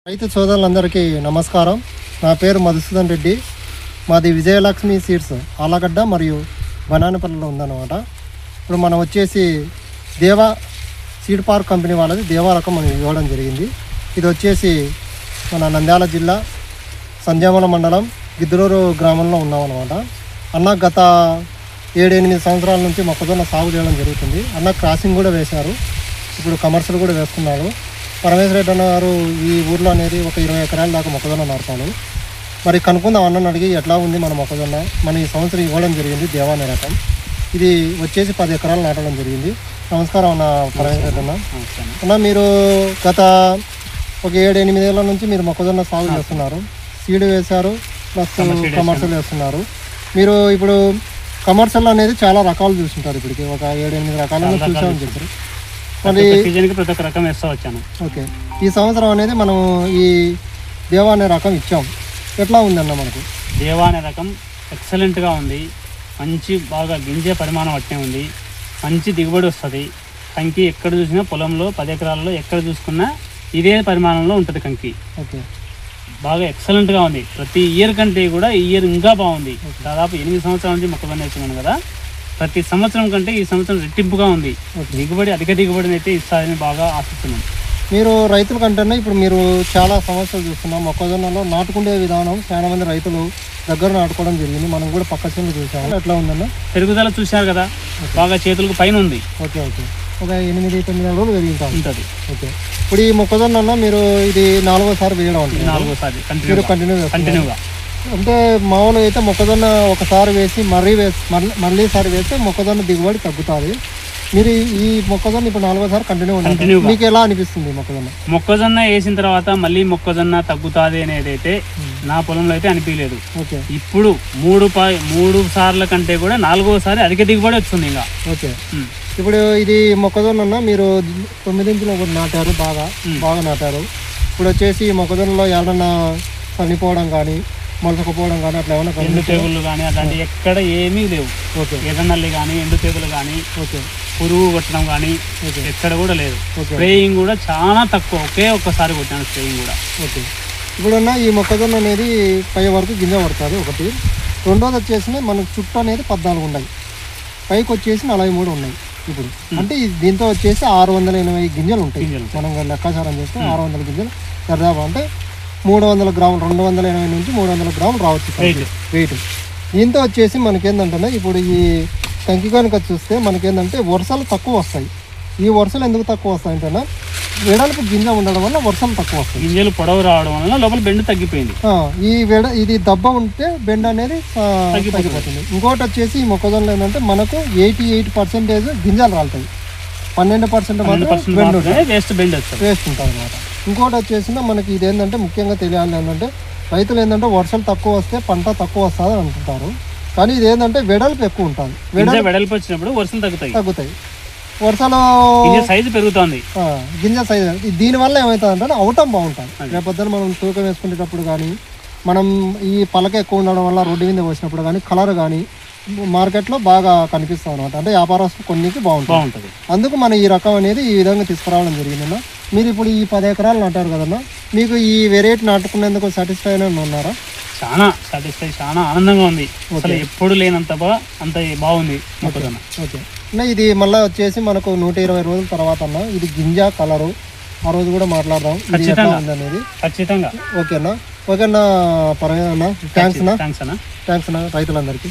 రైతు సోదరులందరికీ నమస్కారం. నా పేరు మధుసూదన్ రెడ్డి. మాది విజయలక్ష్మి సీడ్స్ ఆలగడ్డ మరియు బనానపల్లిలో ఉందన్నమాట. ఇప్పుడు మనం వచ్చేసి దేవా సీడ్ పార్క్ కంపెనీ వాళ్ళది దేవా రకం మనం ఇవ్వడం జరిగింది. ఇది వచ్చేసి మన నంద్యాల జిల్లా సంజామల మండలం గిద్దలూరు గ్రామంలో ఉన్నామన్నమాట. అన్న గత 7-8 సంవత్సరాల నుంచి మొక్కజొన్న సాగు చేయడం జరుగుతుంది. అన్న క్రాసింగ్ కూడా వేశారు, ఇప్పుడు కమర్షియల్ కూడా వేస్తున్నారు. పరమేశ్వర రెడ్డి అన్న గారు ఈ ఊర్లో అనేది ఒక 20 ఎకరాల దాకా మొక్కజొన్న నాటుతాను. మరి కనుక్కుందాం అన్నని అడిగి ఎట్లా ఉంది మన మొక్కజొన్న. మన ఈ సంవత్సరం ఇవ్వడం జరిగింది దేవా అనే రకం. ఇది వచ్చేసి 10 ఎకరాలు నాటడం జరిగింది. నమస్కారం అన్న పరమేశ్వర రెడ్డి అన్న. అన్న మీరు గత ఒక 7-8 ఏళ్ళ నుంచి మీరు మొక్కజొన్న సాగు చేస్తున్నారు. సీడ్ వేశారు ప్లస్ కమర్షియల్ వేస్తున్నారు. మీరు ఇప్పుడు కమర్షియల్ అనేది చాలా రకాలు చూస్తుంటారు. ఇప్పటికి ఒక 7-8 రకాలను చూసామని చెప్పారు. మరి ప్రతి ఒక్క రకం వేస్తూ వచ్చాను. ఓకే, ఈ సంవత్సరం అనేది మనం ఈ దేవా అనే రకం ఇచ్చాం. ఎట్లా ఉందన్న మనకు? దేవా అనే రకం ఎక్సలెంట్గా ఉంది. మంచి బాగా గింజ పరిమాణం అట్టే ఉంది. మంచి దిగుబడి వస్తుంది. కంకి ఎక్కడ చూసినా పొలంలో 10 ఎకరాల్లో ఎక్కడ చూసుకున్నా ఇదే పరిమాణంలో ఉంటుంది కంకి. ఓకే, బాగా ఎక్సలెంట్గా ఉంది. ప్రతి ఇయర్ కంటే కూడా ఈ ఇయర్ ఇంకా బాగుంది. దాదాపు 8 సంవత్సరాల నుంచి మొక్కజొన్న వేస్తున్నాను కదా, ప్రతి సంవత్సరం కంటే ఈ సంవత్సరం రెట్టింపుగా ఉంది. దిగుబడి అధిక దిగుబడిని అయితే ఇస్తారని బాగా ఆశిస్తున్నాం. మీరు రైతుల కంటే ఇప్పుడు మీరు చాలా సమస్యలు చూస్తున్నాం. మొక్కజొన్నలో నాటుకునే విధానం చాలా మంది రైతులు దగ్గర నాటుకోవడం జరిగింది. మనం కూడా పక్క చేనులు చూసాము. ఎట్లా ఉందన్న? పెరుగుదల చూశారు కదా, బాగా చేతులకు పైన ఉంది. ఓకే ఓకే, ఒక 8-9 రోజులు పెరుగుతూ ఉంటుంది. ఓకే, ఇప్పుడు ఈ మొక్కజొన్న మీరు ఇది 4వసారి వేయడం అంటే 4వసారి మీరు కంటిన్యూగా అంటే మామూలుగా అయితే మొక్కజొన్న ఒకసారి వేసి మళ్ళీసారి వేస్తే మొక్కజొన్న దిగుబడి తగ్గుతుంది. మీరు ఈ మొక్కజొన్న ఇప్పుడు 4వసారి కంటిన్యూ మీకు ఎలా అనిపిస్తుంది? మొక్కజొన్న వేసిన తర్వాత మళ్ళీ మొక్కజొన్న తగ్గుతుంది అనేది అయితే నా పొలంలో అయితే అనిపించలేదు. ఓకే, ఇప్పుడు 3 సార్ల కంటే కూడా 4వసారి అధిక దిగుబడి వస్తుంది ఇంకా. ఓకే, ఇప్పుడు ఇది మొక్కజొన్న మీరు 9 ఇంచులు ఒకటి నాటారు, బాగా నాటారు. ఇప్పుడు వచ్చేసి మొక్కజొన్నలో ఏమన్నా చనిపోవడం కానీ మొలకపోవడం కానీ అట్లా ఏమైనా ఎండు తెగుళ్ళు కానీ అట్లాంటివి ఎక్కడ ఏమీ లేవు. ఓకే, ఎర్రనల్లి కానీ ఎండు తెగులు కానీ ఓకే, పురుగు కొట్టడం కానీ ఎక్కడ కూడా లేదు. స్ప్రేయింగ్ కూడా చాలా తక్కువ, ఒక్కసారి కొట్టాను స్ప్రేయింగ్ కూడా. ఓకే, ఇప్పుడున్న ఈ మొక్కజొన్న అనేది పై వరకు గింజ పడుతుంది ఒకటి. రెండోది వచ్చేసి మనకు చుట్టూ అనేది 14 ఉన్నాయి, పైకి వచ్చేసి 43 ఉన్నాయి. ఇప్పుడు అంటే దీంతో వచ్చేసి 680 గింజలు ఉంటాయి. మనం లెక్కాచారం చేస్తే 600 గింజలు దాదాపు అంటే 300 గ్రాములు, 280 నుంచి 300 గ్రాములు రావచ్చు వెయిట్. దీంతో వచ్చేసి మనకేందంటే ఇప్పుడు ఈ కంకి కనుక చూస్తే మనకేందంటే వర్షాలు తక్కువ వస్తాయి. ఈ వర్షాలు ఎందుకు తక్కువ వస్తాయంటే వెడల్పు గింజ ఉండడం వల్ల వర్షాలు తక్కువ వస్తాయి. గింజలు పొడవు రావడం వల్ల లోపల బెండ్ తగ్గిపోయింది. ఇది దెబ్బ ఉంటే బెండ్ అనేది తగ్గిపోతుంది. ఇంకోటి వచ్చేసి ఈ మొక్కజొన్నలు ఏంటంటే మనకు 88% గింజలు రాలుతాయి, 12% వేస్ట్ ఉంటుంది అనమాట. ఇంకోటి వచ్చేసి మనకి ఇది ఏంటంటే ముఖ్యంగా తెలియాలి ఏంటంటే రైతులు ఏంటంటే వర్షాలు తక్కువ వస్తే పంట తక్కువ వస్తుంది అని అనుకుంటారు. కానీ ఇది ఏంటంటే వెడల్పు ఎక్కువ ఉంటుంది. వెడల్పు వచ్చినప్పుడు వర్షాలు తగ్గుతాయి. వర్షాలు సైజు పెరుగుతుంది, గింజ సైజు. దీనివల్ల ఏమవుతుంది అంటే అవటం బాగుంటుంది. రేపొద్దున మనం తూకం వేసుకునేటప్పుడు కానీ మనం ఈ పలక ఎక్కువ ఉండడం వల్ల రోడ్డు మీద వచ్చినప్పుడు కానీ కలర్ కానీ మార్కెట్లో బాగా కనిపిస్తాం అనమాట. అంటే వ్యాపారస్తు కొన్నికి బాగుంటుంది. అందుకు మనం ఈ రకం అనేది ఈ విధంగా తీసుకురావడం జరిగిందన్న. మీరు ఇప్పుడు ఈ 10 ఎకరాలు నాటారు కదన్నా, మీకు ఈ వెరైటీ నాటుకునేందుకు సాటిస్ఫై అయినా ఉన్నారా? చాలా సాటిస్ఫై, చాలా ఆనందంగా ఉంది. అసలు ఎప్పుడు లేనంత అంత బాగుంది మొక్కజొన్న. ఓకే అన్న, ఇది మళ్ళీ వచ్చేసి మనకు 120 రోజుల తర్వాత అన్న ఇది గింజ కలరు ఆ రోజు కూడా మాట్లాడదాం అనేది ఖచ్చితంగా. ఓకేనా? ఓకేనా పర్వాలేదన్నా. థ్యాంక్స్ అన్న రైతులందరికీ.